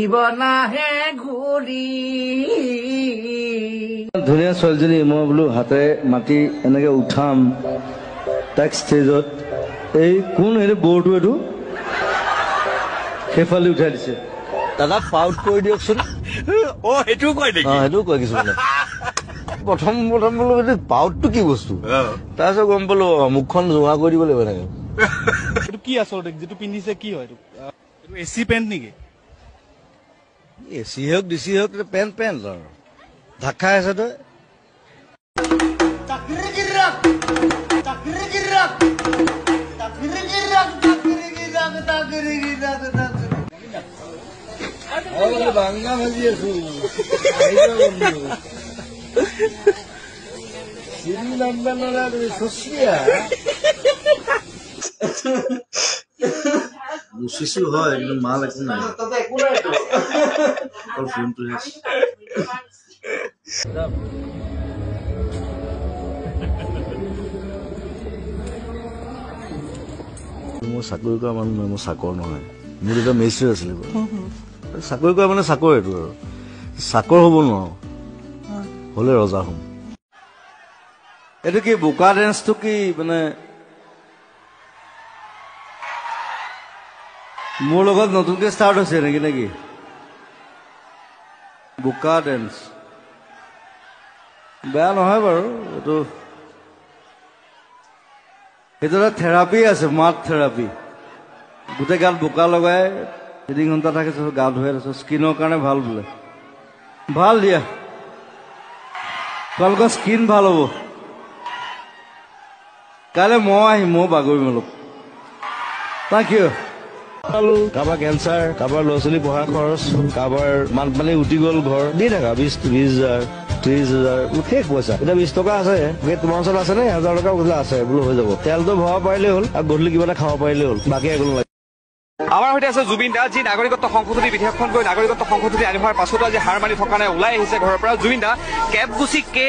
জীৱনাহে ঘূৰি ধুনীয়া ছোৱালীজনী মই বোলো হাতেৰে মাতি এনেকে উঠাম তাক ষ্টেজত এই কোন হেৰি বৰটো এইটো সেইফালে উঠাই দিছে দাদা পাউট কৰি দিয়কচোন সেইটোও কয় নেকি সেইটোও কয় কিছুমানে প্ৰথম বোলো পাউটটো কি বস্তু তাৰপিছত গম পালো মুখখন জোঙা কৰি দিব লাগিব এনেকে এইটো কি আচলতে যেটো পিন্ধিছে কি হয় এইটো এসি পেন্ট নেকি এচি হওক ডিচি হওক পেণ্ট পেণ্ট আৰু ঢাকা আছে তই বাংলা ভাজি আছো চিৰি লম্বা ল'ৰা তুমি চচিয়া মুচিছো হয় কিন্তু মাল একো নাই অকল ফিল্মটোহে মই চাকৰি কৰা মানুহ নহয় মই চাকৰ নহয় মোৰ এটা মেচিৰ আছিলে চাকৰি কৰা মানে চাকৰ এইটো আৰু চাকৰ হ'ব নোৱাৰো হলে ৰজা হ'ম এইটো কি বোকা ডেন্সটো কি মানে মোৰ লগত নতুনকে ষ্টাৰ্ট হৈছে নেকি নেকি বোকা ডেন্স বেয়া নহয় বাৰু এইটো এটা থেৰাপি আছে মাত থেৰাপি গোটেই গাত বোকা লগাই 3 ঘণ্টা থাকে গা ধুৱাই আছো স্কিনৰ কাৰণে ভাল বোলে ভাল দিয়া তোমালোকৰ স্কিন ভাল হ'ব কাইলৈ মই আহিম মই বাগৰিম অলপ থেংক ইউ কাৰোবাৰ কেঞ্চাৰ কাৰোবাৰ ল'ৰা ছোৱালী পঢ়া খৰচ কাৰোবাৰ বানপানী উটি গ'ল ঘৰ দি থাকা 20,000 30,000 শেষ পইচা এতিয়া 20 টকা আছে তোমাৰ ওচৰত আছে নে 1000 টকা বোলে আছে বোলো হৈ যাব তেলটো ভৰাব পাৰিলেই হ'ল আৰু গধূলি কিবা এটা খাব পাৰিলেই হ'ল বাকী একো নালাগে আমাৰ সৈতে আছে জুবিন দা যি নাগৰিকত্ব সংশোধনী বিধেয়কখন গৈ নাগৰিকত্ব সংশোধনী আনি হোৱাৰ পাছতো আজি হাৰ মানি থকা নাই ওলাই আহিছে ঘৰৰ পৰা জুবিন দা কেব গুচি কে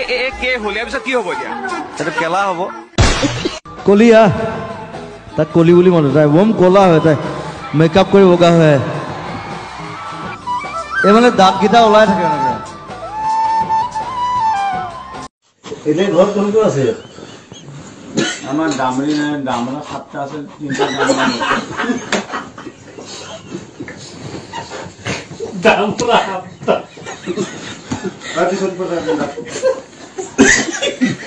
হ'ল ইয়াৰ পিছত কি হ'ব এতিয়া এইটো কেলা হ'ব কলিয়া তাক কলি বুলি মাতো তাই বম কলা হয় তাই মেকআপ কৰি বগা হয় এই মানে দাঁতকেইটা ওলাই থাকে এনেকে এতিয়া ঘৰত কোন কোন আছে আমাৰ দামৰি নাই দামৰা 7টা আছে 3টা দামৰা 7টা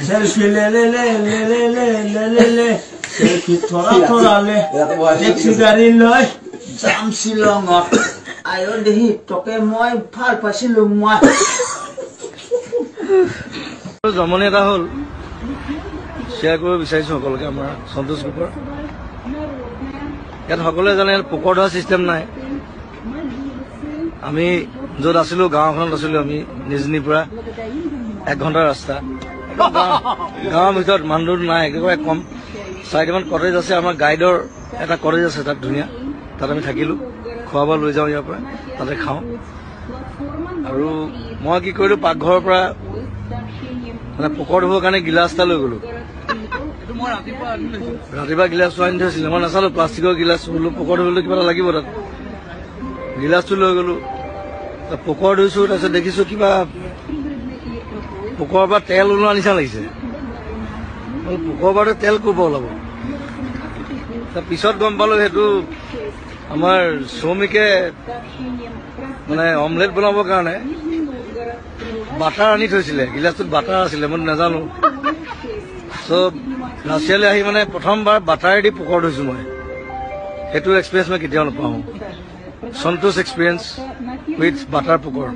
सेल्फी ले ले ले ले ले ले ले ले ले सेल्फी थोड़ा थोड़ा ले टैक्सी गाड़ी लय जाम शिलंग आयो देही टके মই ভাল পাইছিলো মই জমনি এটা হল শেয়াৰ কৰিব বিচাৰিছো সকলোকে আমাৰ সন্তোষ গ্ৰুপৰ ইয়াত সকলোৱে জানে পোকৰ ধৰা চিষ্টেম নাই আমি য'ত আছিলো গাঁওখনত আছিলো আমি নিজনিৰ পৰা 1 ঘণ্টাৰ ৰাস্তা গাঁৱৰ ভিতৰত মানুহ নাই একেবাৰে কম 4টামান কটেজ আছে আমাৰ গাইডৰ এটা কটেজ আছে তাত ধুনীয়া তাত আমি থাকিলো খোৱা বোৱা লৈ যাওঁ ইয়াৰ পৰা তাতে খাওঁ আৰু মই কি কৰিলো পাকঘৰৰ পৰা মানে পোকৰ ধুবৰ কাৰণে গিলাচ এটা লৈ গলো ৰাতিপুৱা গিলাচ আনি থৈছিলে মই নাচালো প্লাষ্টিকৰ গিলাচ বোলো পোকৰ ধুবলৈ কিবা এটা লাগিব তাত গিলাচটো লৈ গলো পোকৰ ধুইছো তাৰপিছত দেখিছো কিবা পোকৰ পৰা তেল ওলোৱা নিচিনা লাগিছে পোকৰ পৰা তেল ক'ৰ পৰা ওলাব পিছত গম পালো সেইটো আমাৰ শ্ৰমিকে মানে অমলেট বনাবৰ কাৰণে বাটাৰ আনি থৈছিলে গিলাচটোত বাটাৰ আছিলে মই নাজানো চব ৰাছিয়ালৈ আহি মানে প্ৰথমবাৰ বাটাৰেদি পোকৰ ধুইছো মই সেইটো এক্সপিৰিয়েঞ্চ মই কেতিয়াও নাপাওঁ সন্তোষ এক্সপিৰিয়েঞ্চ উইথ বাটাৰ পোকৰ